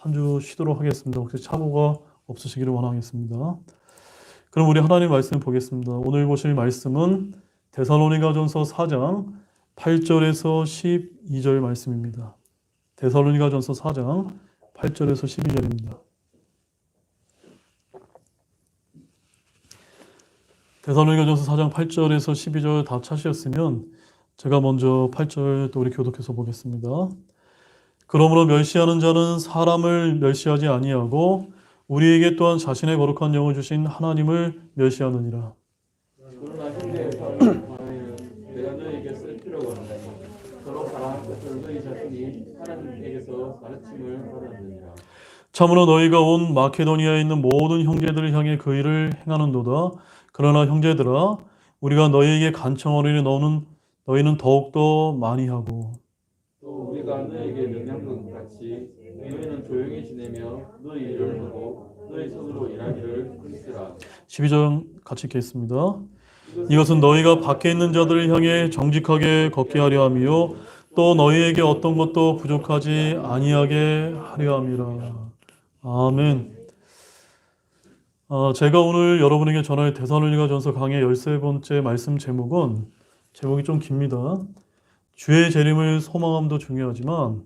한 주 쉬도록 하겠습니다. 혹시 착오가 없으시기를 원하겠습니다. 그럼 우리 하나님 말씀 보겠습니다. 오늘 보실 말씀은 데살로니가전서 4장 8절에서 12절 말씀입니다. 데살로니가전서 4장 8절에서 12절입니다. 데살로니가전서 4장 8절에서 12절 다 찾으셨으면 제가 먼저 8절 또 우리 교독해서 보겠습니다. 그러므로 멸시하는 자는 사람을 멸시하지 아니하고 우리에게 또한 자신의 거룩한 영을 주신 하나님을 멸시하느니라. 그러나 형제의 사랑을 내가 너희에게 쓸 필요가 없나니 서로 사랑할 것을 너희 자신이 하나님께서 가르침을 받았느니라. 참으로 너희가 온 마케도니아에 있는 모든 형제들을 향해 그 일을 행하는도다. 그러나 형제들아, 우리가 너희에게 간청하리니 너희는 더욱더 많이 하고 또 우리가 너희에게 명령한 것 같이 너희는 조용히 지내며 너희 일을 하고 너희 손으로 일하기를 하시라. 12절 같이 읽겠습니다. 이것은 너희가 밖에 있는 자들을 향해 정직하게 걷게 하려 함이요 또 너희에게 어떤 것도 부족하지 아니하게 하려 함이라. 아멘. 제가 오늘 여러분에게 전할 데살로니가전서 강의 13번째 말씀 제목이 좀 깁니다. 주의 재림을 소망함도 중요하지만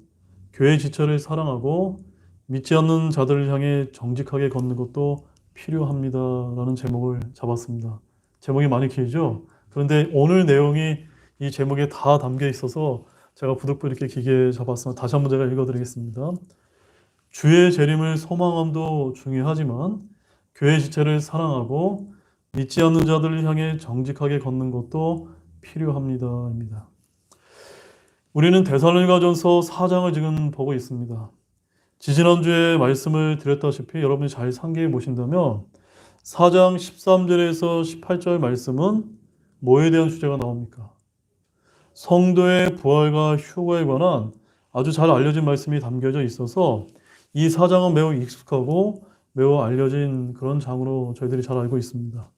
교회 지체를 사랑하고 믿지 않는 자들을 향해 정직하게 걷는 것도 필요합니다. 라는 제목을 잡았습니다. 제목이 많이 길죠? 그런데 오늘 내용이 이 제목에 다 담겨 있어서 제가 부득불 이렇게 길게 잡았습니다. 다시 한번 제가 읽어드리겠습니다. 주의 재림을 소망함도 중요하지만 교회 지체를 사랑하고 믿지 않는 자들을 향해 정직하게 걷는 것도 필요합니다. 우리는 데살로니가전서 4장을 지금 보고 있습니다. 지지난주에 말씀을 드렸다시피 여러분이 잘 상기해 보신다면 4장 13절에서 18절 말씀은 뭐에 대한 주제가 나옵니까? 성도의 부활과 휴거에 관한 아주 잘 알려진 말씀이 담겨져 있어서 이 4장은 매우 익숙하고 매우 알려진 그런 장으로 저희들이 잘 알고 있습니다.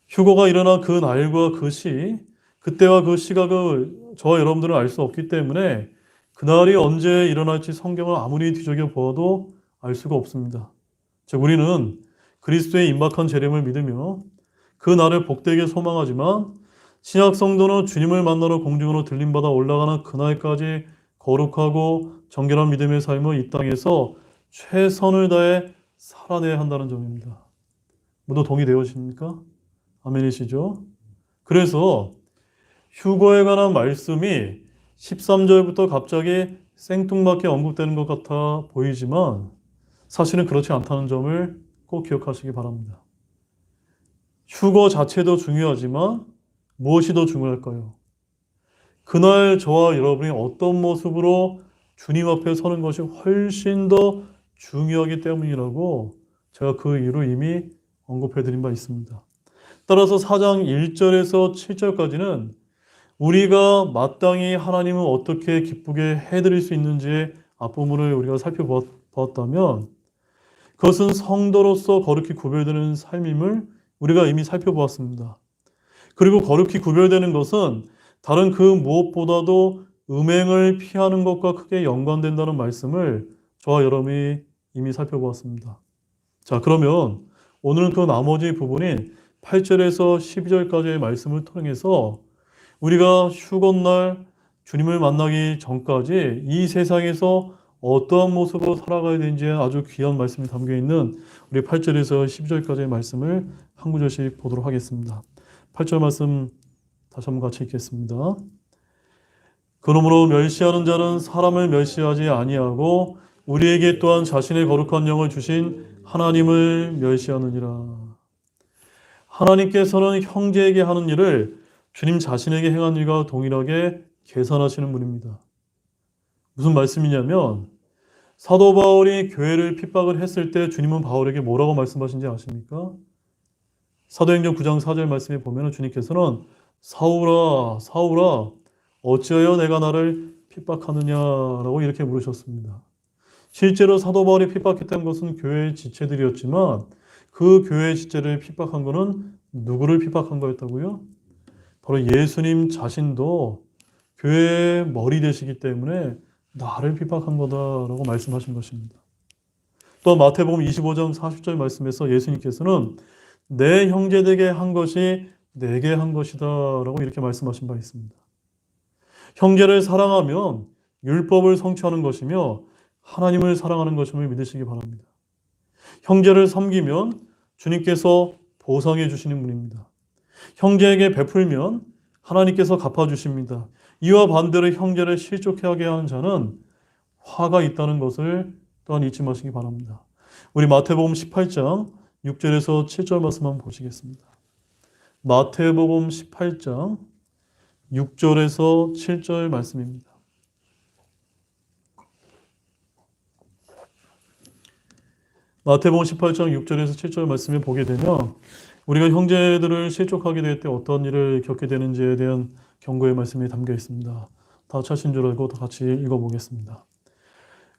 휴거가 일어난 그 날과 그 시, 그때와 그 시각을 저와 여러분들은 알 수 없기 때문에 그날이 언제 일어날지 성경을 아무리 뒤적여 보아도 알 수가 없습니다. 즉 우리는 그리스도의 임박한 재림을 믿으며 그 날을 복되게 소망하지만 신약 성도는 주님을 만나러 공중으로 들림받아 올라가는 그날까지 거룩하고 정결한 믿음의 삶을 이 땅에서 최선을 다해 살아내야 한다는 점입니다. 모두 동의되십니까? 아멘이시죠? 그래서 휴거에 관한 말씀이 13절부터 갑자기 생뚱맞게 언급되는 것 같아 보이지만 사실은 그렇지 않다는 점을 꼭 기억하시기 바랍니다. 휴거 자체도 중요하지만 무엇이 더 중요할까요? 그날 저와 여러분이 어떤 모습으로 주님 앞에 서는 것이 훨씬 더 중요하기 때문이라고 제가 그 이유로 이미 언급해드린 바 있습니다. 따라서 4장 1절에서 7절까지는 우리가 마땅히 하나님을 어떻게 기쁘게 해드릴 수 있는지의 앞부분을 우리가 살펴보았다면 그것은 성도로서 거룩히 구별되는 삶임을 우리가 이미 살펴보았습니다. 그리고 거룩히 구별되는 것은 다른 그 무엇보다도 음행을 피하는 것과 크게 연관된다는 말씀을 저와 여러분이 이미 살펴보았습니다. 자, 그러면 오늘은 그 나머지 부분인 8절에서 12절까지의 말씀을 통해서 우리가 휴건날 주님을 만나기 전까지 이 세상에서 어떠한 모습으로 살아가야 되는지 아주 귀한 말씀이 담겨있는 우리 8절에서 12절까지의 말씀을 한 구절씩 보도록 하겠습니다. 8절 말씀 다시 한번 같이 읽겠습니다. 그러므로 멸시하는 자는 사람을 멸시하지 아니하고 우리에게 또한 자신의 거룩한 영을 주신 하나님을 멸시하느니라. 하나님께서는 형제에게 하는 일을 주님 자신에게 행한 일과 동일하게 계산하시는 분입니다. 무슨 말씀이냐면 사도 바울이 교회를 핍박을 했을 때 주님은 바울에게 뭐라고 말씀하신지 아십니까? 사도행전 9장 4절 말씀에 보면 주님께서는 사울아 사울아 어찌하여 내가 나를 핍박하느냐라고 이렇게 물으셨습니다. 실제로 사도 바울이 핍박했던 것은 교회의 지체들이었지만 그 교회의 지체를 핍박한 것은 누구를 핍박한 거였다고요? 바로 예수님 자신도 교회의 머리 되시기 때문에 나를 핍박한 거다라고 말씀하신 것입니다. 또 마태복음 25장 40절 말씀에서 예수님께서는 내 형제에게 한 것이 내게 한 것이다라고 이렇게 말씀하신 바 있습니다. 형제를 사랑하면 율법을 성취하는 것이며 하나님을 사랑하는 것임을 믿으시기 바랍니다. 형제를 섬기면 주님께서 보상해 주시는 분입니다. 형제에게 베풀면 하나님께서 갚아주십니다. 이와 반대로 형제를 실족하게 하는 자는 화가 있다는 것을 또한 잊지 마시기 바랍니다. 우리 마태복음 18장 6절에서 7절 말씀 한번 보시겠습니다. 마태복음 18장 6절에서 7절 말씀입니다. 마태복음 18장 6절에서 7절 말씀을 보게 되면 우리가 형제들을 실족하게 될 때 어떤 일을 겪게 되는지에 대한 경고의 말씀이 담겨 있습니다. 다 차신 줄 알고 다 같이 읽어보겠습니다.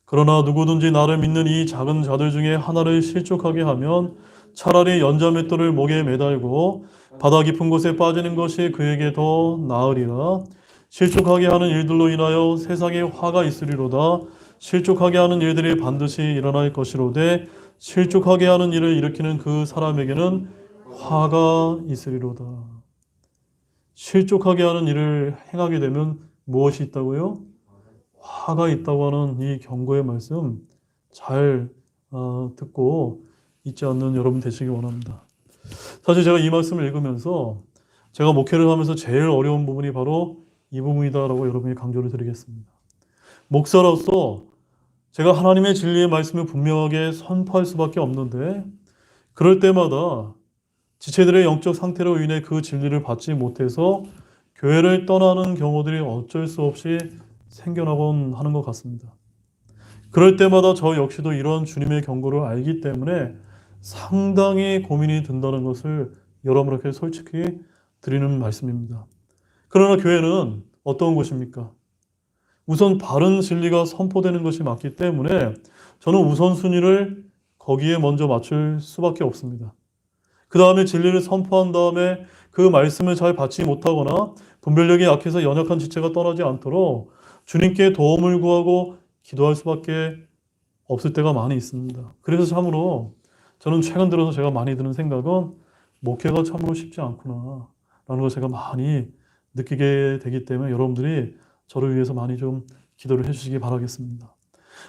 그러나 누구든지 나를 믿는 이 작은 자들 중에 하나를 실족하게 하면 차라리 연자맷돌을 목에 매달고 바다 깊은 곳에 빠지는 것이 그에게 더 나으리라. 실족하게 하는 일들로 인하여 세상에 화가 있으리로다. 실족하게 하는 일들이 반드시 일어날 것이로되 실족하게 하는 일을 일으키는 그 사람에게는 화가 있으리로다. 실족하게 하는 일을 행하게 되면 무엇이 있다고요? 화가 있다고 하는 이 경고의 말씀 잘 듣고 잊지 않는 여러분 되시기 원합니다. 사실 제가 이 말씀을 읽으면서 제가 목회를 하면서 제일 어려운 부분이 바로 이 부분이다라고 여러분이 강조를 드리겠습니다. 목사로서 제가 하나님의 진리의 말씀을 분명하게 선포할 수밖에 없는데 그럴 때마다 지체들의 영적 상태로 인해 그 진리를 받지 못해서 교회를 떠나는 경우들이 어쩔 수 없이 생겨나곤 하는 것 같습니다. 그럴 때마다 저 역시도 이런 주님의 경고를 알기 때문에 상당히 고민이 든다는 것을 여러분에게 솔직히 드리는 말씀입니다. 그러나 교회는 어떤 곳입니까? 우선 바른 진리가 선포되는 것이 맞기 때문에 저는 우선순위를 거기에 먼저 맞출 수밖에 없습니다. 그 다음에 진리를 선포한 다음에 그 말씀을 잘 받지 못하거나 분별력이 약해서 연약한 지체가 떠나지 않도록 주님께 도움을 구하고 기도할 수밖에 없을 때가 많이 있습니다. 그래서 참으로 저는 최근 들어서 제가 많이 드는 생각은 목회가 참으로 쉽지 않구나 라는 걸 제가 많이 느끼게 되기 때문에 여러분들이 저를 위해서 많이 좀 기도를 해주시기 바라겠습니다.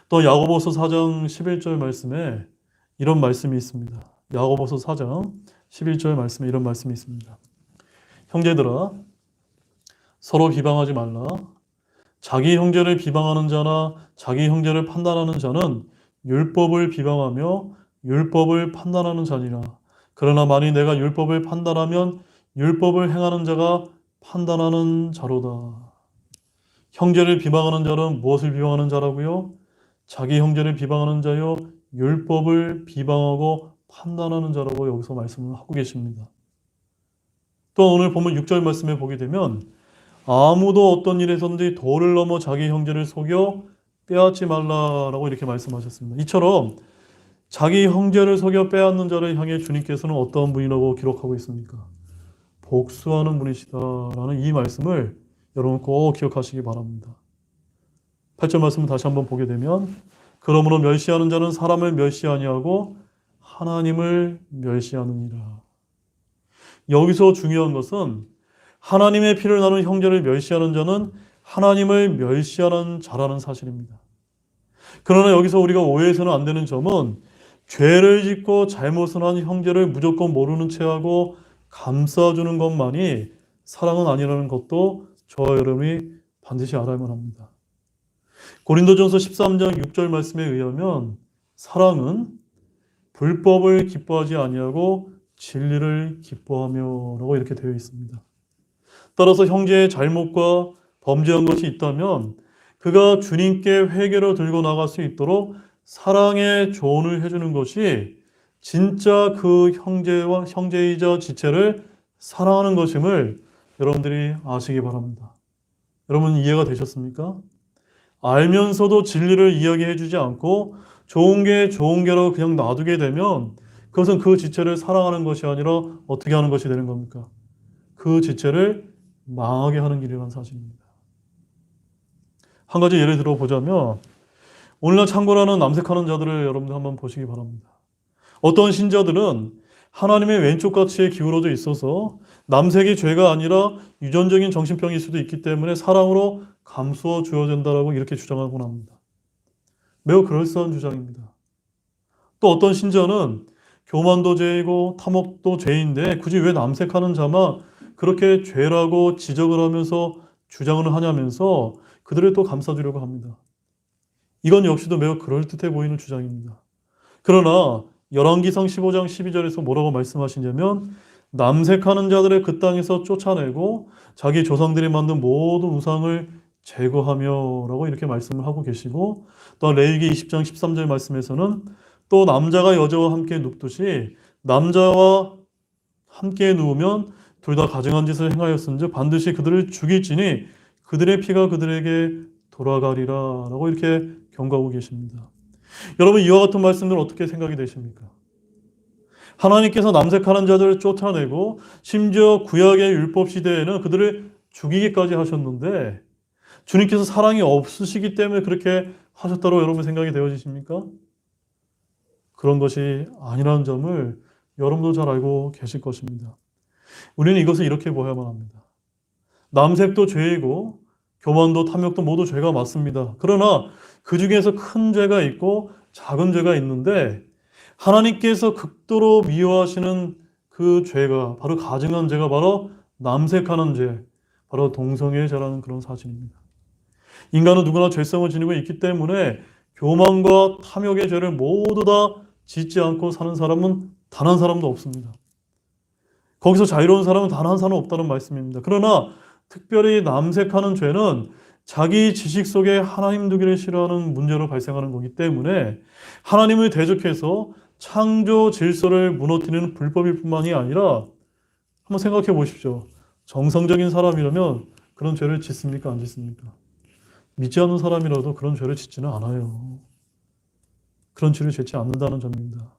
또 야고보서 4장 11절 말씀에 이런 말씀이 있습니다. 야고보서 4장 11절 말씀에 이런 말씀이 있습니다. 형제들아 서로 비방하지 말라. 자기 형제를 비방하는 자나 자기 형제를 판단하는 자는 율법을 비방하며 율법을 판단하는 자니라. 그러나 만일 내가 율법을 판단하면 율법을 행하는 자가 판단하는 자로다. 형제를 비방하는 자는 무엇을 비방하는 자라고요? 자기 형제를 비방하는 자요 율법을 비방하고 판단하는 자라고 여기서 말씀을 하고 계십니다. 또 오늘 보면 6절 말씀에 보게 되면 아무도 어떤 일에서든지 도를 넘어 자기 형제를 속여 빼앗지 말라라고 이렇게 말씀하셨습니다. 이처럼 자기 형제를 속여 빼앗는 자를 향해 주님께서는 어떤 분이라고 기록하고 있습니까? 복수하는 분이시다라는 이 말씀을 여러분 꼭 기억하시기 바랍니다. 8절 말씀을 다시 한번 보게 되면 그러므로 멸시하는 자는 사람을 멸시 아니하고 하나님을 멸시하느니라. 여기서 중요한 것은 하나님의 피를 나눈 형제를 멸시하는 자는 하나님을 멸시하는 자라는 사실입니다. 그러나 여기서 우리가 오해해서는 안 되는 점은 죄를 짓고 잘못을 한 형제를 무조건 모르는 채하고 감싸주는 것만이 사랑은 아니라는 것도 저와 여러분이 반드시 알아야만 합니다. 고린도전서 13장 6절 말씀에 의하면 사랑은 불법을 기뻐하지 아니하고 진리를 기뻐하며라고 이렇게 되어 있습니다. 따라서 형제의 잘못과 범죄한 것이 있다면 그가 주님께 회개로 들고 나갈 수 있도록 사랑의 조언을 해주는 것이 진짜 그 형제이자 지체를 사랑하는 것임을 여러분들이 아시기 바랍니다. 여러분 이해가 되셨습니까? 알면서도 진리를 이야기해 주지 않고 좋은 게 좋은 게로 그냥 놔두게 되면 그것은 그 지체를 사랑하는 것이 아니라 어떻게 하는 것이 되는 겁니까? 그 지체를 망하게 하는 길이라는 사실입니다. 한 가지 예를 들어보자면 오늘날 창궐하는 남색하는 자들을 여러분들 한번 보시기 바랍니다. 어떤 신자들은 하나님의 왼쪽 가치에 기울어져 있어서 남색이 죄가 아니라 유전적인 정신병일 수도 있기 때문에 사랑으로 감수어 주어야 된다라고 이렇게 주장하곤 합니다. 매우 그럴싸한 주장입니다. 또 어떤 신자는 교만도 죄이고 탐욕도 죄인데 굳이 왜 남색하는 자만 그렇게 죄라고 지적을 하면서 주장을 하냐면서 그들을 또 감싸주려고 합니다. 이건 역시도 매우 그럴듯해 보이는 주장입니다. 그러나 열왕기상 15장 12절에서 뭐라고 말씀하시냐면 남색하는 자들을 그 땅에서 쫓아내고 자기 조상들이 만든 모든 우상을 제거하며 라고 이렇게 말씀을 하고 계시고 또 레위기 20장 13절 말씀에서는 또 남자가 여자와 함께 눕듯이 남자와 함께 누우면 둘 다 가증한 짓을 행하였은즉 반드시 그들을 죽일지니 그들의 피가 그들에게 돌아가리라 라고 이렇게 경고하고 계십니다. 여러분 이와 같은 말씀들 어떻게 생각이 되십니까? 하나님께서 남색하는 자들을 쫓아내고 심지어 구약의 율법 시대에는 그들을 죽이기까지 하셨는데 주님께서 사랑이 없으시기 때문에 그렇게 하셨다고 여러분 생각이 되어지십니까? 그런 것이 아니라는 점을 여러분도 잘 알고 계실 것입니다. 우리는 이것을 이렇게 보아야만 합니다. 남색도 죄이고 교만도 탐욕도 모두 죄가 맞습니다. 그러나 그 중에서 큰 죄가 있고 작은 죄가 있는데 하나님께서 극도로 미워하시는 그 죄가 바로 가증한 죄가 바로 남색하는 죄, 바로 동성애의 죄라는 그런 사실입니다. 인간은 누구나 죄성을 지니고 있기 때문에 교만과 탐욕의 죄를 모두 다 짓지 않고 사는 사람은 단 한 사람도 없습니다. 거기서 자유로운 사람은 단 한 사람 없다는 말씀입니다. 그러나 특별히 남색하는 죄는 자기 지식 속에 하나님 두기를 싫어하는 문제로 발생하는 거기 때문에 하나님을 대적해서 창조 질서를 무너뜨리는 불법일 뿐만이 아니라 한번 생각해 보십시오. 정상적인 사람이라면 그런 죄를 짓습니까? 안 짓습니까? 믿지 않는 사람이라도 그런 죄를 짓지는 않아요. 그런 죄를 짓지 않는다는 점입니다.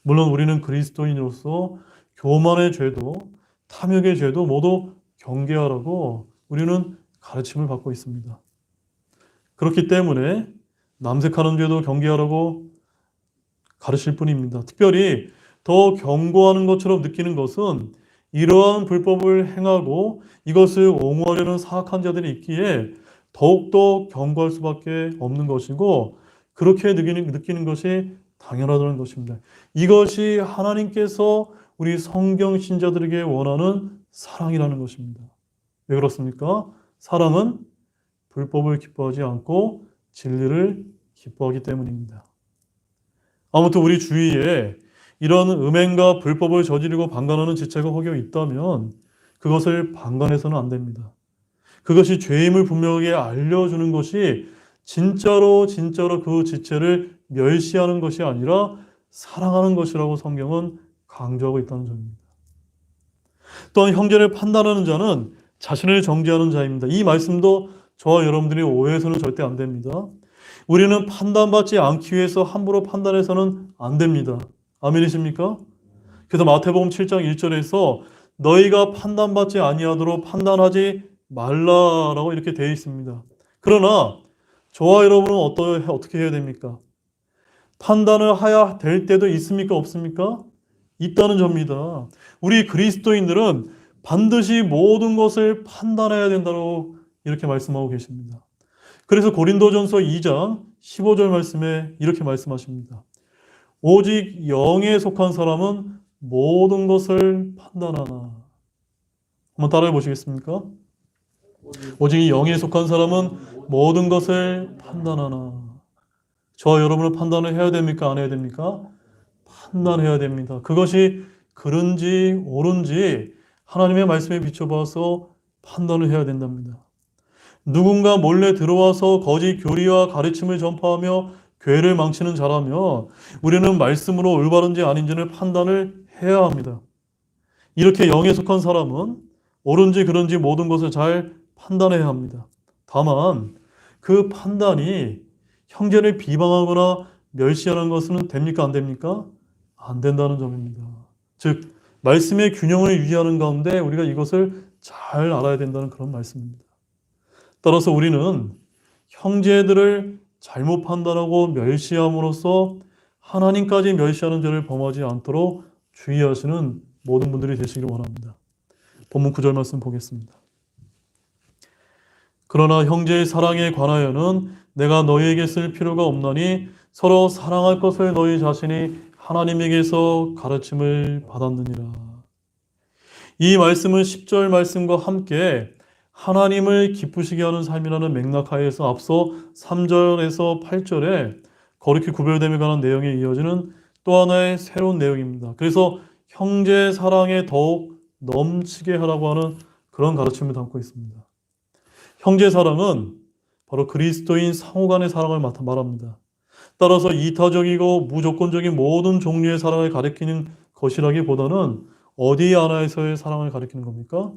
물론 우리는 그리스도인으로서 교만의 죄도 탐욕의 죄도 모두 경계하라고 우리는 가르침을 받고 있습니다. 그렇기 때문에 남색하는 죄도 경계하라고 가르칠 뿐입니다. 특별히 더 경고하는 것처럼 느끼는 것은 이러한 불법을 행하고 이것을 옹호하려는 사악한 자들이 있기에 더욱더 경고할 수밖에 없는 것이고 그렇게 느끼는 것이 당연하다는 것입니다. 이것이 하나님께서 우리 성경 신자들에게 원하는 사랑이라는 것입니다. 왜 그렇습니까? 사랑은 불법을 기뻐하지 않고 진리를 기뻐하기 때문입니다. 아무튼 우리 주위에 이런 음행과 불법을 저지르고 방관하는 지체가 혹여 있다면 그것을 방관해서는 안 됩니다. 그것이 죄임을 분명하게 알려주는 것이 진짜로 그 지체를 멸시하는 것이 아니라 사랑하는 것이라고 성경은 강조하고 있다는 점입니다. 또한 형제를 판단하는 자는 자신을 정죄하는 자입니다. 이 말씀도 저와 여러분들이 오해해서는 절대 안 됩니다. 우리는 판단받지 않기 위해서 함부로 판단해서는 안 됩니다. 아멘이십니까? 그래서 마태복음 7장 1절에서 너희가 판단받지 아니하도록 판단하지 말라라고 이렇게 되어 있습니다. 그러나 저와 여러분은 어떻게 해야 됩니까? 판단을 해야 될 때도 있습니까? 없습니까? 있다는 점입니다. 우리 그리스도인들은 반드시 모든 것을 판단해야 된다고 이렇게 말씀하고 계십니다. 그래서 고린도전서 2장 15절 말씀에 이렇게 말씀하십니다. 오직 영에 속한 사람은 모든 것을 판단하나. 한번 따라해 보시겠습니까? 오직 영에 속한 사람은 모든 것을 판단하나. 저와 여러분은 판단을 해야 됩니까? 안 해야 됩니까? 판단해야 됩니다. 그것이 그른지 옳은지 하나님의 말씀에 비춰봐서 판단을 해야 된답니다. 누군가 몰래 들어와서 거짓 교리와 가르침을 전파하며 교회를 망치는 자라면 우리는 말씀으로 올바른지 아닌지를 판단을 해야 합니다. 이렇게 영에 속한 사람은 옳은지 그른지 모든 것을 잘 판단해야 합니다. 다만 그 판단이 형제를 비방하거나 멸시하는 것은 됩니까? 안 됩니까? 안 된다는 점입니다. 즉 말씀의 균형을 유지하는 가운데 우리가 이것을 잘 알아야 된다는 그런 말씀입니다. 따라서 우리는 형제들을 잘못 판단하고 멸시함으로써 하나님까지 멸시하는 죄를 범하지 않도록 주의하시는 모든 분들이 되시기를 원합니다. 본문 9절 말씀 보겠습니다. 그러나 형제의 사랑에 관하여는 내가 너희에게 쓸 필요가 없나니 서로 사랑할 것을 너희 자신이 하나님에게서 가르침을 받았느니라. 이 말씀은 10절 말씀과 함께 하나님을 기쁘시게 하는 삶이라는 맥락 하에서 앞서 3절에서 8절에 거룩히 구별됨에 관한 내용에 이어지는 또 하나의 새로운 내용입니다. 그래서 형제 사랑에 더욱 넘치게 하라고 하는 그런 가르침을 담고 있습니다. 형제 사랑은 바로 그리스도인 상호 간의 사랑을 말합니다. 따라서 이타적이고 무조건적인 모든 종류의 사랑을 가리키는 것이라기보다는 어디 안에서의 사랑을 가리키는 겁니까?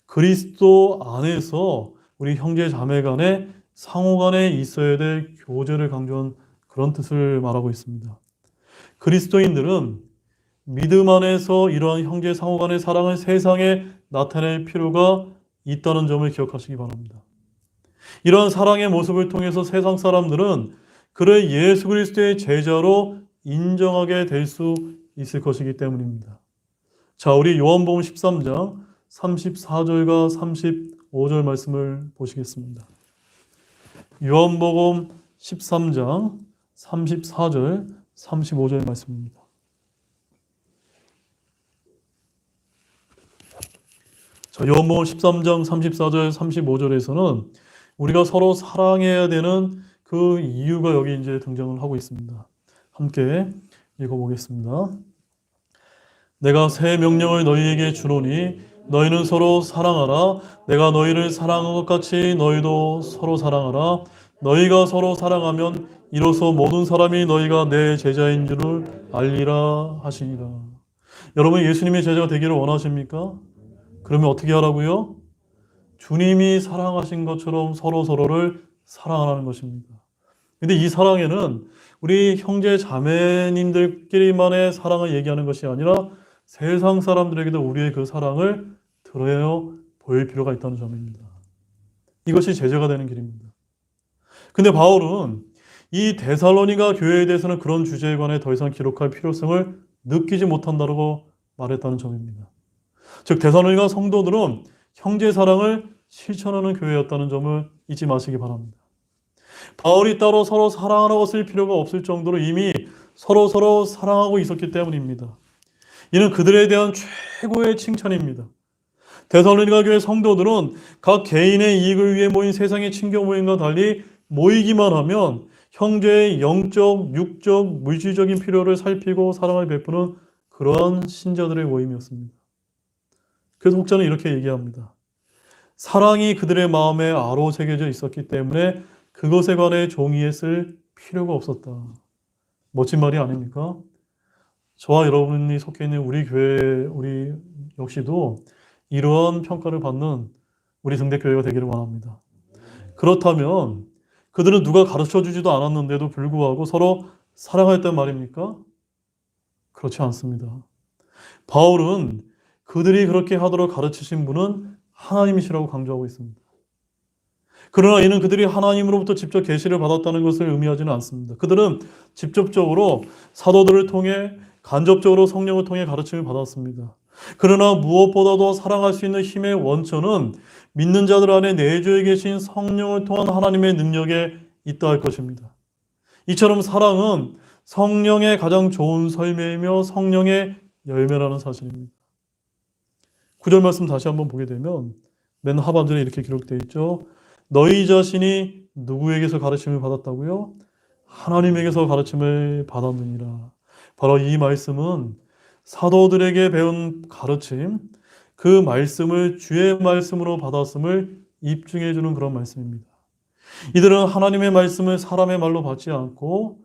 그리스도 안에서 우리 형제 자매 간에 상호 간에 있어야 될 교제를 강조한 그런 뜻을 말하고 있습니다. 그리스도인들은 믿음 안에서 이러한 형제 상호 간의 사랑을 세상에 나타낼 필요가 있다는 점을 기억하시기 바랍니다. 이러한 사랑의 모습을 통해서 세상 사람들은 그를 예수 그리스도의 제자로 인정하게 될 수 있을 것이기 때문입니다. 자, 우리 요한복음 13장 34절과 35절 말씀을 보시겠습니다. 요한복음 13장 34절, 35절 말씀입니다. 자, 요한복음 13장 34절, 35절에서는 우리가 서로 사랑해야 되는 그 이유가 여기 이제 등장을 하고 있습니다. 함께 읽어보겠습니다. 내가 새 명령을 너희에게 주노니 너희는 서로 사랑하라. 내가 너희를 사랑한 것 같이 너희도 서로 사랑하라. 너희가 서로 사랑하면 이로써 모든 사람이 너희가 내 제자인 줄을 알리라 하시니라. 여러분 예수님의 제자가 되기를 원하십니까? 그러면 어떻게 하라고요? 주님이 사랑하신 것처럼 서로를 사랑하라는 것입니다. 근데 이 사랑에는 우리 형제 자매님들끼리만의 사랑을 얘기하는 것이 아니라 세상 사람들에게도 우리의 그 사랑을 드러내어 보일 필요가 있다는 점입니다. 이것이 제자가 되는 길입니다. 근데 바울은 이 데살로니가 교회에 대해서는 그런 주제에 관해 더 이상 기록할 필요성을 느끼지 못한다고 말했다는 점입니다. 즉 데살로니가 성도들은 형제 사랑을 실천하는 교회였다는 점을 잊지 마시기 바랍니다. 바울이 따로 서로 사랑하라고 쓸 필요가 없을 정도로 이미 서로 사랑하고 있었기 때문입니다. 이는 그들에 대한 최고의 칭찬입니다. 데살로니가 교회 성도들은 각 개인의 이익을 위해 모인 세상의 친교 모임과 달리 모이기만 하면 형제의 영적, 육적, 물질적인 필요를 살피고 사랑을 베푸는 그러한 신자들의 모임이었습니다. 그래서 혹자는 이렇게 얘기합니다. 사랑이 그들의 마음에 아로 새겨져 있었기 때문에 그것에 관해 종이에 쓸 필요가 없었다. 멋진 말이 아닙니까? 저와 여러분이 속해 있는 우리 교회, 우리 역시도 이러한 평가를 받는 우리 등대교회가 되기를 원합니다. 그렇다면 그들은 누가 가르쳐주지도 않았는데도 불구하고 서로 사랑했단 말입니까? 그렇지 않습니다. 바울은 그들이 그렇게 하도록 가르치신 분은 하나님이시라고 강조하고 있습니다. 그러나 이는 그들이 하나님으로부터 직접 계시를 받았다는 것을 의미하지는 않습니다. 그들은 직접적으로 사도들을 통해 간접적으로 성령을 통해 가르침을 받았습니다. 그러나 무엇보다도 사랑할 수 있는 힘의 원천은 믿는 자들 안에 내주에 계신 성령을 통한 하나님의 능력에 있다 할 것입니다. 이처럼 사랑은 성령의 가장 좋은 설매이며 성령의 열매라는 사실입니다. 9절 말씀 다시 한번 보게 되면 맨 하반절에 이렇게 기록되어 있죠. 너희 자신이 누구에게서 가르침을 받았다고요? 하나님에게서 가르침을 받았느니라. 바로 이 말씀은 사도들에게 배운 가르침, 그 말씀을 주의 말씀으로 받았음을 입증해 주는 그런 말씀입니다. 이들은 하나님의 말씀을 사람의 말로 받지 않고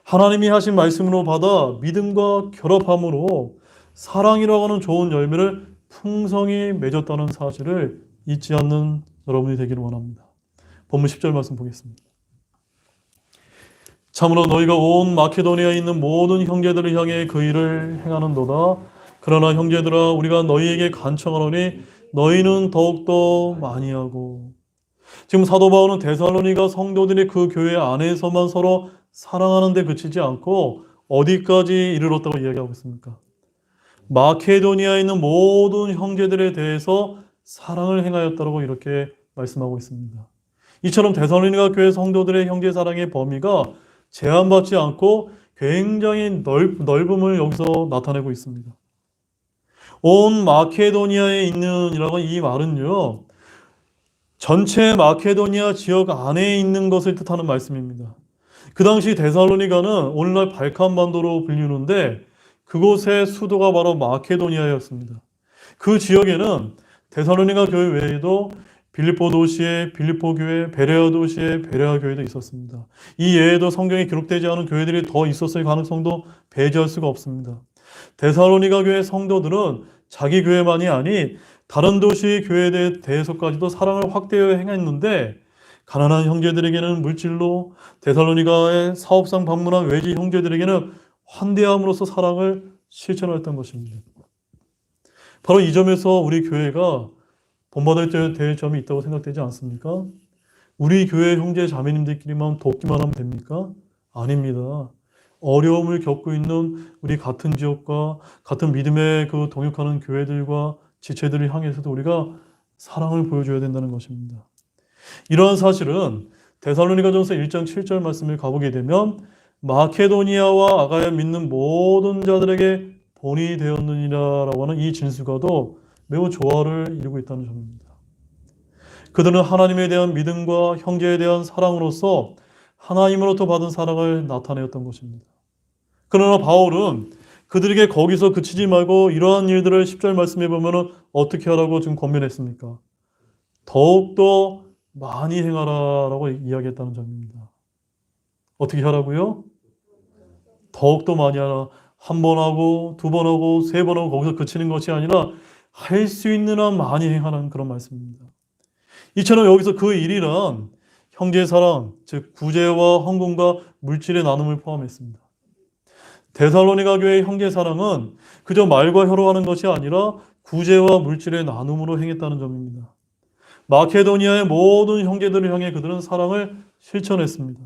하나님이 하신 말씀으로 받아 믿음과 결합함으로 사랑이라고 하는 좋은 열매를 풍성히 맺었다는 사실을 잊지 않는 여러분이 되기를 원합니다. 본문 10절 말씀 보겠습니다. 참으로 너희가 온 마케도니아에 있는 모든 형제들을 향해 그 일을 행하는도다. 그러나 형제들아 우리가 너희에게 간청하노니 너희는 더욱더 많이 하고. 지금 사도 바울은 데살로니가 성도들이 그 교회 안에서만 서로 사랑하는 데 그치지 않고 어디까지 이르렀다고 이야기하고 있습니까? 마케도니아에 있는 모든 형제들에 대해서 사랑을 행하였다고 이렇게 말씀하고 있습니다. 이처럼 데살로니가 교회 성도들의 형제 사랑의 범위가 제한받지 않고 굉장히 넓음을 여기서 나타내고 있습니다. 온 마케도니아에 있는 이라고 이 말은요, 전체 마케도니아 지역 안에 있는 것을 뜻하는 말씀입니다. 그 당시 데살로니가는 오늘날 발칸반도로 불리는데 그곳의 수도가 바로 마케도니아였습니다. 그 지역에는 데살로니가 교회 외에도 빌립보 도시의 빌립보 교회, 베레아 도시의 베레아 교회도 있었습니다. 이 외에도 성경에 기록되지 않은 교회들이 더 있었을 가능성도 배제할 수가 없습니다. 데살로니가 교회 성도들은 자기 교회만이 아니 다른 도시의 교회에 대해서까지도 사랑을 확대하여 행했는데 가난한 형제들에게는 물질로, 데살로니가의 사업상 방문한 외지 형제들에게는 환대함으로써 사랑을 실천했던 것입니다. 바로 이 점에서 우리 교회가 본받아야 될 점이 있다고 생각되지 않습니까? 우리 교회 형제 자매님들끼리만 돕기만 하면 됩니까? 아닙니다. 어려움을 겪고 있는 우리 같은 지역과 같은 믿음에 그 동역하는 교회들과 지체들을 향해서도 우리가 사랑을 보여줘야 된다는 것입니다. 이러한 사실은 데살로니가전서 1장 7절 말씀을 가보게 되면 마케도니아와 아가야 믿는 모든 자들에게 본이 되었느니라라고 하는 이 진수가도 매우 조화를 이루고 있다는 점입니다. 그들은 하나님에 대한 믿음과 형제에 대한 사랑으로서 하나님으로부터 받은 사랑을 나타내었던 것입니다. 그러나 바울은 그들에게 거기서 그치지 말고 이러한 일들을 10절 말씀해 보면 어떻게 하라고 지금 권면했습니까? 더욱더 많이 행하라라고 이야기했다는 점입니다. 어떻게 하라고요? 더욱더 많이 하라. 한 번 하고 두 번 하고 세 번 하고 거기서 그치는 것이 아니라 할 수 있는 한 많이 행하라는 그런 말씀입니다. 이처럼 여기서 그 일이란 형제 사랑, 즉 구제와 헌금과 물질의 나눔을 포함했습니다. 데살로니가 교회의 형제 사랑은 그저 말과 혀로 하는 것이 아니라 구제와 물질의 나눔으로 행했다는 점입니다. 마케도니아의 모든 형제들을 향해 그들은 사랑을 실천했습니다.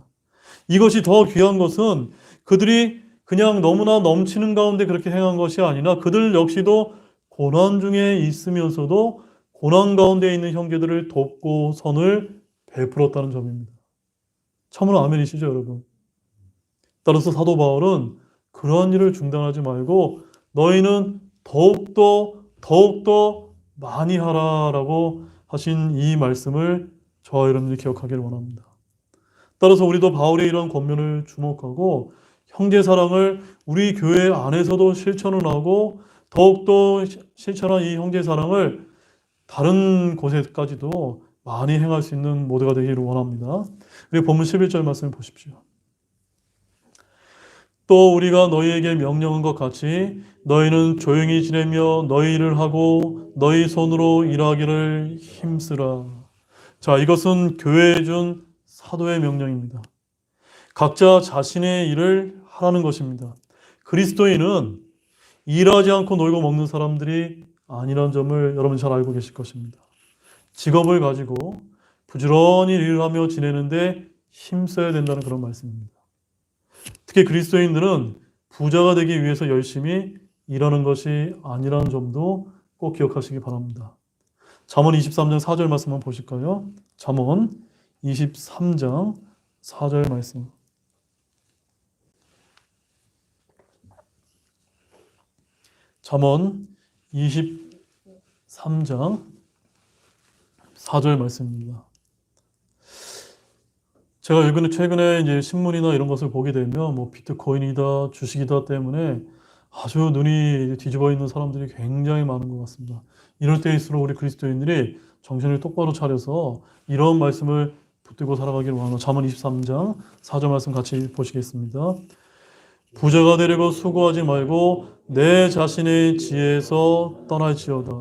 이것이 더 귀한 것은 그들이 그냥 너무나 넘치는 가운데 그렇게 행한 것이 아니라 그들 역시도 고난 중에 있으면서도 고난 가운데 있는 형제들을 돕고 선을 베풀었다는 점입니다. 참으로 아멘이시죠, 여러분? 따라서 사도 바울은 그러한 일을 중단하지 말고 너희는 더욱더 많이 하라라고 하신 이 말씀을 저와 여러분들이 기억하기를 원합니다. 따라서 우리도 바울의 이런 권면을 주목하고 형제 사랑을 우리 교회 안에서도 실천을 하고 더욱더 실천한 이 형제 사랑을 다른 곳에까지도 많이 행할 수 있는 모두가 되기를 원합니다. 우리 본문 11절 말씀을 보십시오. 또 우리가 너희에게 명령한 것 같이 너희는 조용히 지내며 너희 일을 하고 너희 손으로 일하기를 힘쓰라. 자, 이것은 교회에 준 사도의 명령입니다. 각자 자신의 일을 하라는 것입니다. 그리스도인은 일하지 않고 놀고 먹는 사람들이 아니라는 점을 여러분 잘 알고 계실 것입니다. 직업을 가지고 부지런히 일을 하며 지내는데 힘써야 된다는 그런 말씀입니다. 특히 그리스도인들은 부자가 되기 위해서 열심히 일하는 것이 아니라는 점도 꼭 기억하시기 바랍니다. 잠언 23장 4절 말씀 한번 보실까요? 잠언 23장 4절 말씀. 잠언 23장 4절 말씀입니다. 제가 최근에 이제 신문이나 이런 것을 보게 되면 뭐 비트코인이다, 주식이다 때문에 아주 눈이 뒤집어 있는 사람들이 굉장히 많은 것 같습니다. 이럴 때일수록 우리 그리스도인들이 정신을 똑바로 차려서 이런 말씀을 붙들고 살아가기를 원합니다. 잠언 23장 4절 말씀 같이 보시겠습니다. 부자가 되려고 수고하지 말고 내 자신의 지혜에서 떠날지어다.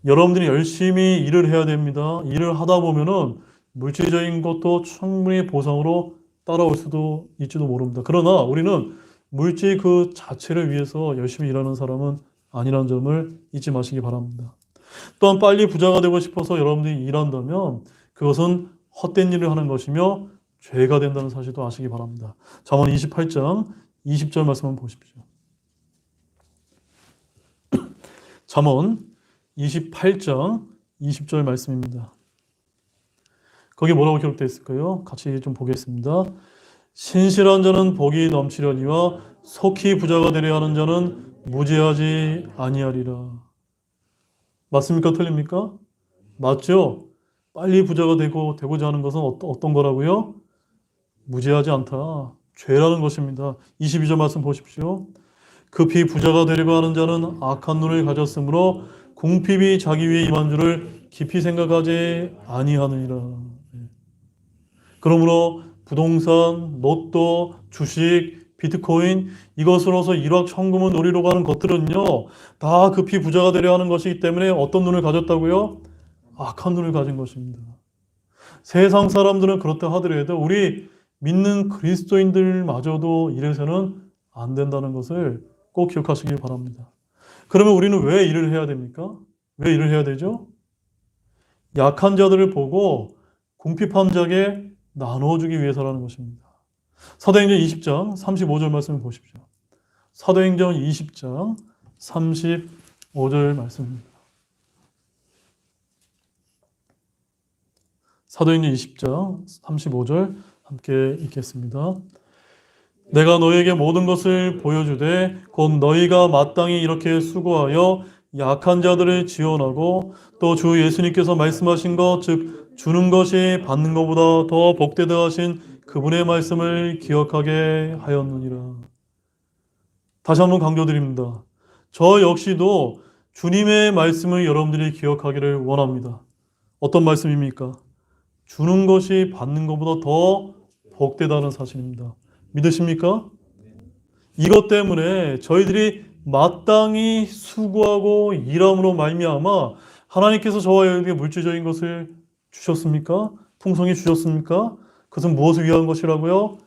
여러분들이 열심히 일을 해야 됩니다. 일을 하다 보면은 물질적인 것도 충분히 보상으로 따라올 수도 있지도 모릅니다. 그러나 우리는 물질 그 자체를 위해서 열심히 일하는 사람은 아니라는 점을 잊지 마시기 바랍니다. 또한 빨리 부자가 되고 싶어서 여러분들이 일한다면 그 그것은 헛된 일을 하는 것이며 죄가 된다는 사실도 아시기 바랍니다. 잠언 28장 20절 말씀 한번 보십시오. 잠언 28장 20절 말씀입니다. 거기 뭐라고 기록되어 있을까요? 같이 좀 보겠습니다. 신실한 자는 복이 넘치려니와 속히 부자가 되려 하는 자는 무죄하지 아니하리라. 맞습니까? 틀립니까? 맞죠? 빨리 부자가 되고자 하는 것은 어떤 거라고요? 무죄하지 않다. 죄라는 것입니다. 22절 말씀 보십시오. 급히 부자가 되려고 하는 자는 악한 눈을 가졌으므로 궁핍이 자기 위에 임한 줄을 깊이 생각하지 아니하느니라. 그러므로 부동산, 로또, 주식, 비트코인 이것으로서 일확천금을 노리려고 하는 것들은요, 다 급히 부자가 되려 하는 것이기 때문에 어떤 눈을 가졌다고요? 악한 눈을 가진 것입니다. 세상 사람들은 그렇다 하더라도 우리 믿는 그리스도인들마저도 이래서는 안 된다는 것을 꼭 기억하시길 바랍니다. 그러면 우리는 왜 일을 해야 됩니까? 왜 일을 해야 되죠? 약한 자들을 보고 궁핍한 자에게 나눠주기 위해서라는 것입니다. 사도행전 20장 35절 말씀을 보십시오. 사도행전 20장 35절 말씀입니다. 사도행전 20장 35절 함께 읽겠습니다. 내가 너희에게 모든 것을 보여주되 곧 너희가 마땅히 이렇게 수고하여 약한 자들을 지원하고 또 주 예수님께서 말씀하신 것 즉 주는 것이 받는 것보다 더 복되다 하신 그분의 말씀을 기억하게 하였느니라. 다시 한번 강조드립니다. 저 역시도 주님의 말씀을 여러분들이 기억하기를 원합니다. 어떤 말씀입니까? 주는 것이 받는 것보다 더 복되다는 사실입니다. 믿으십니까? 이것 때문에 저희들이 마땅히 수고하고 일함으로 말미암아 하나님께서 저와 여러분에게 물질적인 것을 주셨습니까? 풍성히 주셨습니까? 그것은 무엇을 위한 것이라고요?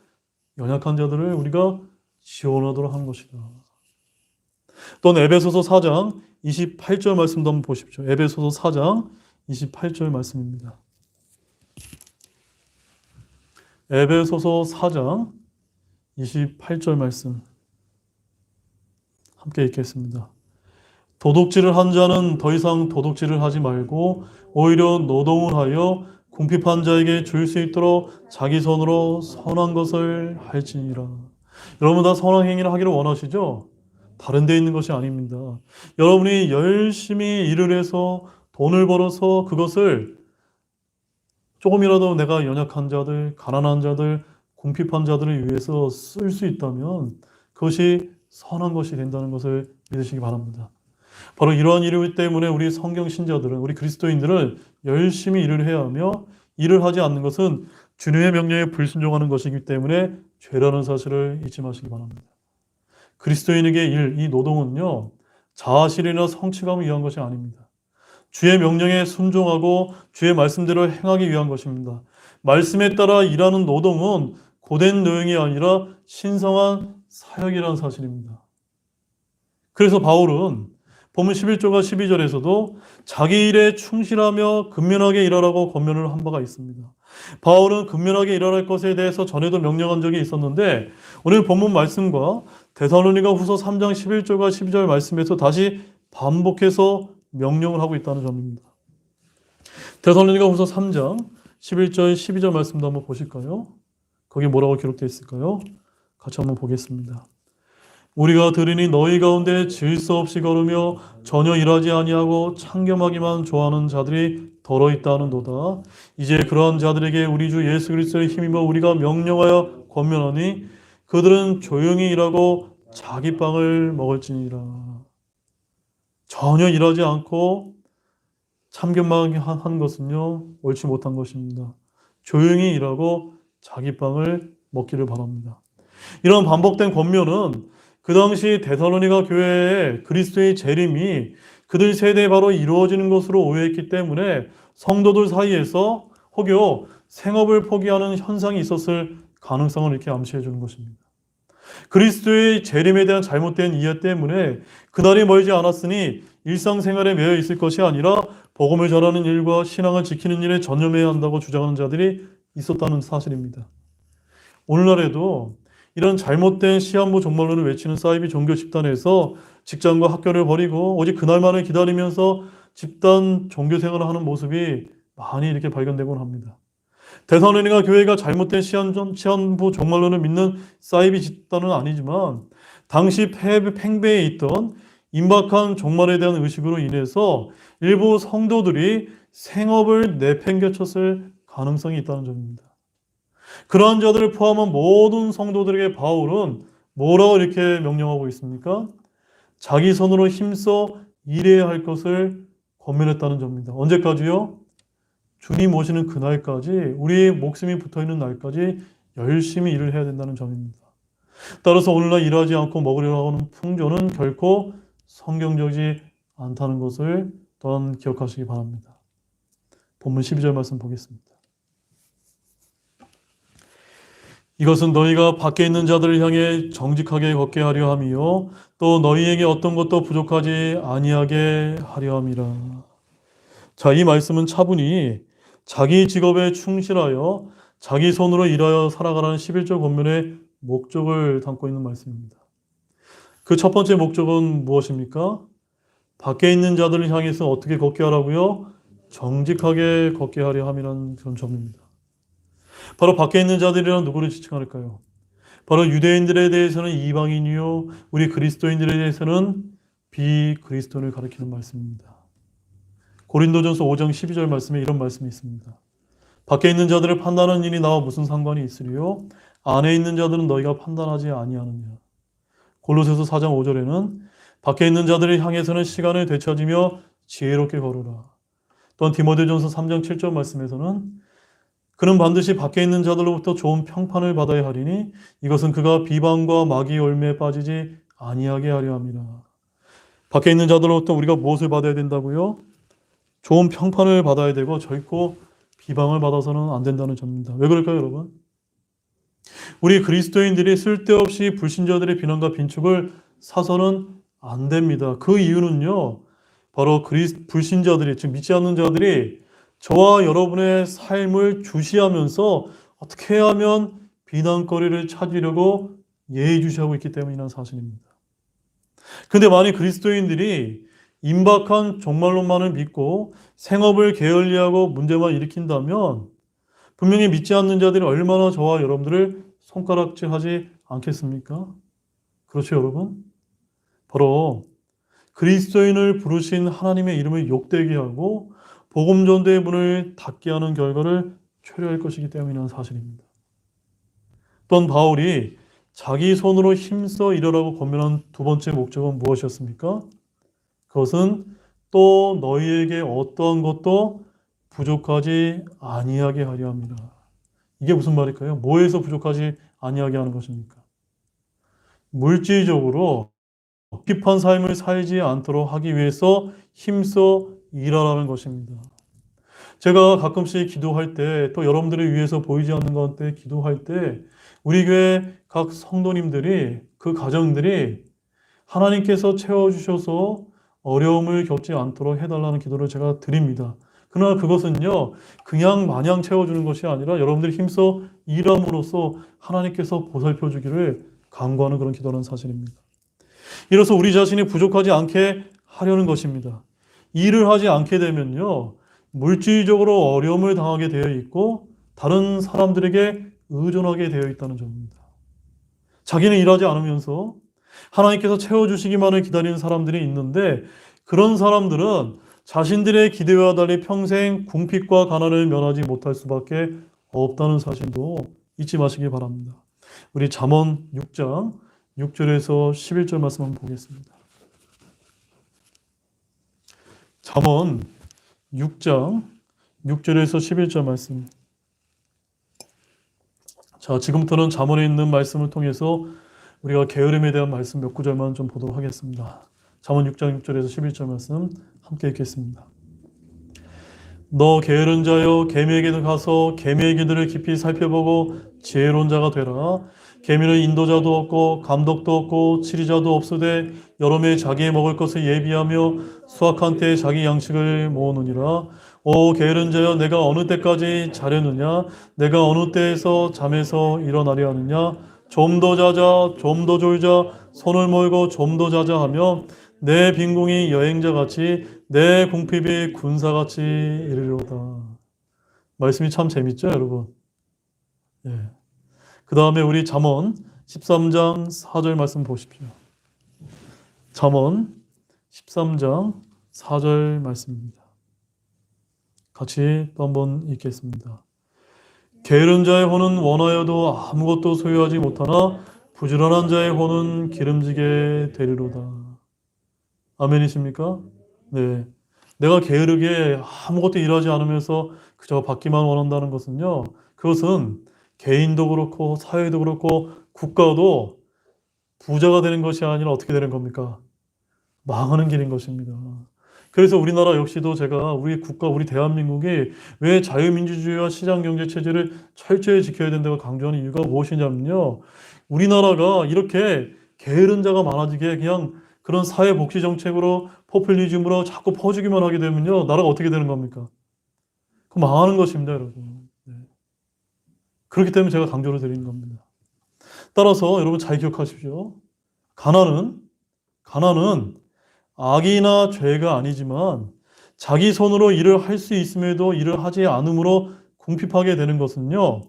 연약한 자들을 우리가 지원하도록 한 것이다. 또는 에베소서 4장 28절 말씀도 한번 보십시오. 에베소서 4장 28절 말씀입니다. 에베소서 4장 28절 말씀 함께 읽겠습니다. 도둑질을 한 자는 더 이상 도둑질을 하지 말고 오히려 노동을 하여 궁핍한 자에게 줄 수 있도록 자기 손으로 선한 것을 할지니라. 여러분 다 선한 행위를 하기를 원하시죠? 다른 데 있는 것이 아닙니다. 여러분이 열심히 일을 해서 돈을 벌어서 그것을 조금이라도 내가 연약한 자들, 가난한 자들, 궁핍한 자들을 위해서 쓸 수 있다면 그것이 선한 것이 된다는 것을 믿으시기 바랍니다. 바로 이러한 이유 때문에 우리 성경 신자들은, 우리 그리스도인들은 열심히 일을 해야 하며 일을 하지 않는 것은 주님의 명령에 불순종하는 것이기 때문에 죄라는 사실을 잊지 마시기 바랍니다. 그리스도인에게 이 노동은요, 자아실현이나 성취감을 위한 것이 아닙니다. 주의 명령에 순종하고 주의 말씀대로 행하기 위한 것입니다. 말씀에 따라 일하는 노동은 고된 노용이 아니라 신성한 사역이라는 사실입니다. 그래서 바울은 본문 11절과 12절에서도 자기 일에 충실하며 근면하게 일하라고 권면을 한 바가 있습니다. 바울은 근면하게 일할 것에 대해서 전에도 명령한 적이 있었는데 오늘 본문 말씀과 데살로니가 후서 3장 11절과 12절 말씀에서 다시 반복해서 명령을 하고 있다는 점입니다. 데살로니가 후서 3장 11절 12절 말씀도 한번 보실까요? 거기 뭐라고 기록되어 있을까요? 같이 한번 보겠습니다. 우리가 들으니 너희 가운데 질서 없이 걸으며 전혀 일하지 아니하고 창겸하기만 좋아하는 자들이 더러 있다 하는도다. 이제 그러한 자들에게 우리 주 예수 그리스도의 힘입어 우리가 명령하여 권면하니 그들은 조용히 일하고 자기 빵을 먹을지니라. 전혀 일하지 않고 참견만 한 것은요, 옳지 못한 것입니다. 조용히 일하고 자기 빵을 먹기를 바랍니다. 이런 반복된 권면은 그 당시 데살로니가 교회의 그리스도의 재림이 그들 세대에 바로 이루어지는 것으로 오해했기 때문에 성도들 사이에서 혹여 생업을 포기하는 현상이 있었을 가능성을 이렇게 암시해 주는 것입니다. 그리스도의 재림에 대한 잘못된 이해 때문에 그날이 멀지 않았으니 일상생활에 매여 있을 것이 아니라 복음을 전하는 일과 신앙을 지키는 일에 전념해야 한다고 주장하는 자들이 있었다는 사실입니다. 오늘날에도 이런 잘못된 시한부 종말론을 외치는 사이비 종교 집단에서 직장과 학교를 버리고 오직 그날만을 기다리면서 집단 종교 생활을 하는 모습이 많이 이렇게 발견되곤 합니다. 대선회의가 교회가 잘못된 시한부 종말론을 믿는 사이비 집단은 아니지만 당시 팽배해 있던 임박한 종말에 대한 의식으로 인해서 일부 성도들이 생업을 내팽개쳤을 가능성이 있다는 점입니다. 그러한 자들을 포함한 모든 성도들에게 바울은 뭐라고 이렇게 명령하고 있습니까? 자기 손으로 힘써 일해야 할 것을 권면했다는 점입니다. 언제까지요? 주님 오시는 그날까지, 우리의 목숨이 붙어있는 날까지 열심히 일을 해야 된다는 점입니다. 따라서 오늘날 일하지 않고 먹으려고 하는 풍조는 결코 성경적이지 않다는 것을 또한 기억하시기 바랍니다. 본문 12절 말씀 보겠습니다. 이것은 너희가 밖에 있는 자들을 향해 정직하게 걷게 하려 함이요 또 너희에게 어떤 것도 부족하지 아니하게 하려 함이라. 자, 이 말씀은 차분히 자기 직업에 충실하여 자기 손으로 일하여 살아가라는 11조 권면의 목적을 담고 있는 말씀입니다. 그 첫 번째 목적은 무엇입니까? 밖에 있는 자들을 향해서 어떻게 걷게 하라고요? 정직하게 걷게 하려 함이라는 그런 점입니다. 바로 밖에 있는 자들이란 누구를 지칭할까요? 바로 유대인들에 대해서는 이방인이요 우리 그리스도인들에 대해서는 비그리스도인을 가리키는 말씀입니다. 고린도전서 5장 12절 말씀에 이런 말씀이 있습니다. 밖에 있는 자들을 판단하는 일이 나와 무슨 상관이 있으리요? 안에 있는 자들은 너희가 판단하지 아니하느냐. 골로새서 4장 5절에는 밖에 있는 자들을 향해서는 시간을 되찾으며 지혜롭게 걸으라. 또한 디모데전서 3장 7절 말씀에서는 그는 반드시 밖에 있는 자들로부터 좋은 평판을 받아야 하리니 이것은 그가 비방과 마귀의 열매에 빠지지 아니하게 하려 함이라. 밖에 있는 자들로부터 우리가 무엇을 받아야 된다고요? 좋은 평판을 받아야 되고 결코 비방을 받아서는 안 된다는 점입니다. 왜 그럴까요, 여러분? 우리 그리스도인들이 쓸데없이 불신자들의 비난과 빈축을 사서는 안 됩니다. 그 이유는요, 바로 불신자들이, 즉 믿지 않는 자들이 저와 여러분의 삶을 주시하면서 어떻게 하면 비난거리를 찾으려고 예의주시하고 있기 때문이라는 사실입니다. 그런데 만약 그리스도인들이 임박한 종말론만을 믿고 생업을 게을리하고 문제만 일으킨다면 분명히 믿지 않는 자들이 얼마나 저와 여러분들을 손가락질하지 않겠습니까? 그렇죠, 여러분? 바로 그리스도인을 부르신 하나님의 이름을 욕되게 하고 복음 전도의 문을 닫게 하는 결과를 초래할 것이기 때문이라는 사실입니다. 또한 바울이 자기 손으로 힘써 일하라고 권면한 두 번째 목적은 무엇이었습니까? 그것은 또 너희에게 어떠한 것도 부족하지 아니하게 하려 합니다. 이게 무슨 말일까요? 뭐에서 부족하지 아니하게 하는 것입니까? 물질적으로 깊은 삶을 살지 않도록 하기 위해서 힘써 일하라는 것입니다. 제가 가끔씩 기도할 때 또 여러분들을 위해서 보이지 않는 가운데 기도할 때 우리 교회 각 성도님들이 그 가정들이 하나님께서 채워주셔서 어려움을 겪지 않도록 해달라는 기도를 제가 드립니다. 그러나 그것은요 그냥 마냥 채워주는 것이 아니라 여러분들이 힘써 일함으로써 하나님께서 보살펴 주기를 간구하는 그런 기도라는 사실입니다. 이로써 우리 자신이 부족하지 않게 하려는 것입니다. 일을 하지 않게 되면요 물질적으로 어려움을 당하게 되어 있고 다른 사람들에게 의존하게 되어 있다는 점입니다. 자기는 일하지 않으면서 하나님께서 채워주시기만을 기다리는 사람들이 있는데 그런 사람들은 자신들의 기대와 달리 평생 궁핍과 가난을 면하지 못할 수밖에 없다는 사실도 잊지 마시기 바랍니다. 우리 잠언 6장 6절에서 11절 말씀 한번 보겠습니다. 잠언 6장 6절에서 11절 말씀. 자, 지금부터는 잠언에 있는 말씀을 통해서 우리가 게으름에 대한 말씀 몇 구절만 좀 보도록 하겠습니다. 잠언 6장 6절에서 11절 말씀 함께 읽겠습니다. 너 게으른 자여 개미에게도 가서 개미의 길들을 깊이 살펴보고 지혜로운 자가 되라. 계민은 인도자도 없고 감독도 없고 치리자도 없으되 여러 매 자기의 먹을 것을 예비하며 수확한 때에 자기 양식을 모으느니라. 오 게으른 자여, 내가 어느 때까지 자려느냐? 내가 어느 때에서 잠에서 일어나려 하느냐? 좀 더 자자, 좀 더 졸자, 손을 모이고 좀 더 자자 하며 내 빈궁이 여행자같이 내 궁핍이 군사같이 이르리로다. 말씀이 참 재밌죠, 여러분? 예. 그 다음에 우리 잠언 13장 4절 말씀 보십시오. 잠언 13장 4절 말씀입니다. 같이 또 한번 읽겠습니다. 게으른 자의 혼은 원하여도 아무것도 소유하지 못하나 부지런한 자의 혼은 기름지게 되리로다. 아멘이십니까? 네. 내가 게으르게 아무것도 일하지 않으면서 그저 받기만 원한다는 것은요, 그것은 개인도 그렇고 사회도 그렇고 국가도 부자가 되는 것이 아니라 어떻게 되는 겁니까? 망하는 길인 것입니다. 그래서 우리나라 역시도 제가 우리 국가, 우리 대한민국이 왜 자유민주주의와 시장경제체제를 철저히 지켜야 된다고 강조하는 이유가 무엇이냐면요, 우리나라가 이렇게 게으른 자가 많아지게 그냥 그런 사회복지 정책으로 포퓰리즘으로 자꾸 퍼주기만 하게 되면요, 나라가 어떻게 되는 겁니까? 그 망하는 것입니다, 여러분. 네. 그렇기 때문에 제가 강조를 드리는 겁니다. 따라서 여러분 잘 기억하십시오. 가난은 악이나 죄가 아니지만 자기 손으로 일을 할 수 있음에도 일을 하지 않음으로 궁핍하게 되는 것은요,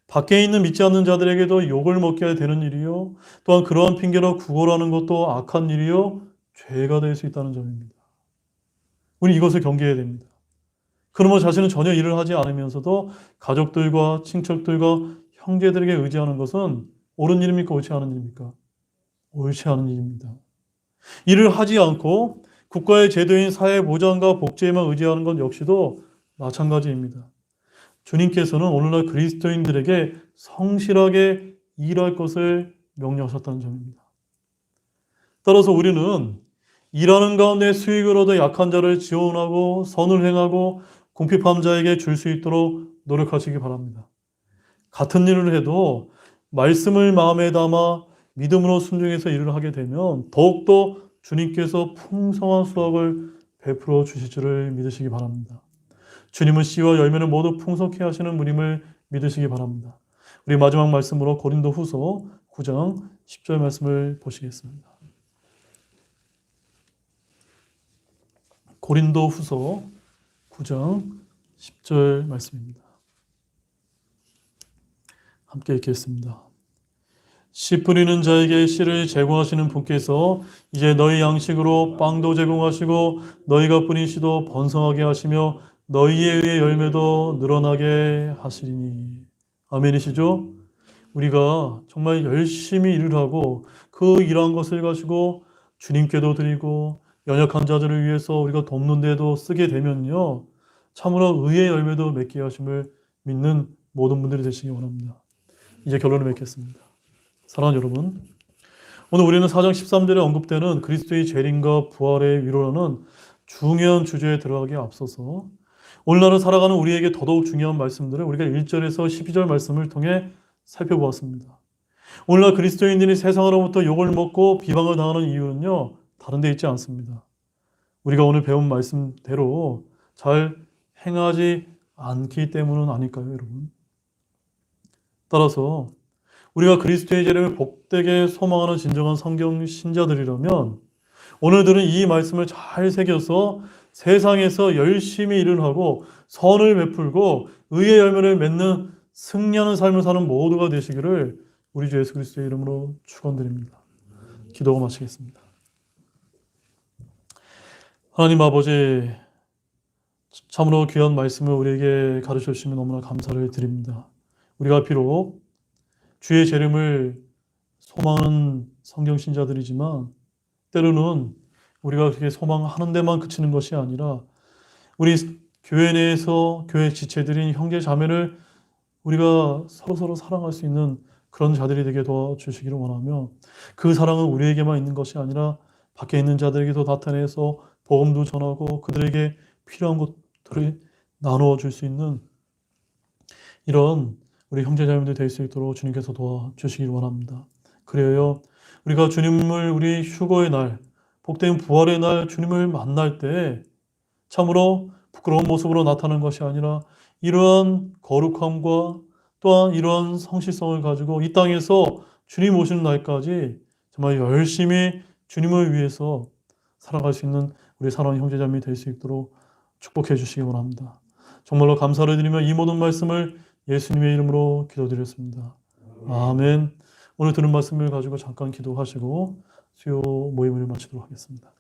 밖에 있는 믿지 않는 자들에게도 욕을 먹게 되는 일이요, 또한 그러한 핑계로 구걸하는 것도 악한 일이요, 죄가 될 수 있다는 점입니다. 우리 이것을 경계해야 됩니다. 그러면 자신은 전혀 일을 하지 않으면서도 가족들과 친척들과 형제들에게 의지하는 것은 옳은 일입니까? 옳지 않은 일입니까? 옳지 않은 일입니다. 일을 하지 않고 국가의 제도인 사회보장과 복지에만 의지하는 건 역시도 마찬가지입니다. 주님께서는 오늘날 그리스도인들에게 성실하게 일할 것을 명령하셨다는 점입니다. 따라서 우리는 일하는 가운데 수익을 얻어 약한 자를 지원하고 선을 행하고 궁핍한 자에게 줄 수 있도록 노력하시기 바랍니다. 같은 일을 해도 말씀을 마음에 담아 믿음으로 순종해서 일을 하게 되면 더욱더 주님께서 풍성한 수확을 베풀어 주실 줄을 믿으시기 바랍니다. 주님은 씨와 열매를 모두 풍성케 하시는 분임을 믿으시기 바랍니다. 우리 마지막 말씀으로 고린도 후서 9장 10절 말씀을 보시겠습니다. 고린도 후서 9장 10절 말씀입니다. 함께 읽겠습니다. 씨 뿌리는 자에게 씨를 제공하시는 분께서 이제 너희 양식으로 빵도 제공하시고 너희가 뿌린 씨도 번성하게 하시며 너희에 의해 열매도 늘어나게 하시리니. 아멘이시죠? 우리가 정말 열심히 일을 하고 그 일한 것을 가지고 주님께도 드리고 연약한 자들을 위해서 우리가 돕는 데도 쓰게 되면요, 참으로 의의 열매도 맺게 하심을 믿는 모든 분들이 되시기 원합니다. 이제 결론을 맺겠습니다. 사랑하는 여러분, 오늘 우리는 4장 13절에 언급되는 그리스도의 재림과 부활의 위로라는 중요한 주제에 들어가기에 앞서서 오늘날을 살아가는 우리에게 더더욱 중요한 말씀들을 우리가 1절에서 12절 말씀을 통해 살펴보았습니다. 오늘날 그리스도인들이 세상으로부터 욕을 먹고 비방을 당하는 이유는요, 다른 데 있지 않습니다. 우리가 오늘 배운 말씀대로 잘 행하지 않기 때문은 아닐까요, 여러분? 따라서 우리가 그리스도의 재림을 복되게 소망하는 진정한 성경 신자들이라면 오늘들은 이 말씀을 잘 새겨서 세상에서 열심히 일을 하고 선을 베풀고 의의 열매를 맺는 승리하는 삶을 사는 모두가 되시기를 우리 주 예수 그리스도의 이름으로 축원드립니다. 기도하고 마치겠습니다. 하나님 아버지, 참으로 귀한 말씀을 우리에게 가르쳐 주시면 너무나 감사를 드립니다. 우리가 비록 주의 재림을 소망하는 성경 신자들이지만 때로는 우리가 그렇게 소망하는 데만 그치는 것이 아니라 우리 교회 내에서 교회 지체들인 형제 자매를 우리가 서로 사랑할 수 있는 그런 자들이 되게 도와주시기를 원하며, 그 사랑은 우리에게만 있는 것이 아니라 밖에 있는 자들에게도 나타내서 복음도 전하고 그들에게 필요한 것들을 나누어 줄 수 있는 이런 우리 형제자매들 될 수 있도록 주님께서 도와주시길 원합니다. 그래요. 우리가 주님을 우리 휴거의 날, 복된 부활의 날 주님을 만날 때 참으로 부끄러운 모습으로 나타나는 것이 아니라 이러한 거룩함과 또한 이러한 성실성을 가지고 이 땅에서 주님 오시는 날까지 정말 열심히 주님을 위해서 살아갈 수 있는 우리 사랑하는 형제자매 될 수 있도록 축복해 주시기 원합니다. 정말로 감사를 드리며 이 모든 말씀을 예수님의 이름으로 기도드렸습니다. 아멘. 오늘 들은 말씀을 가지고 잠깐 기도하시고 수요 모임을 마치도록 하겠습니다.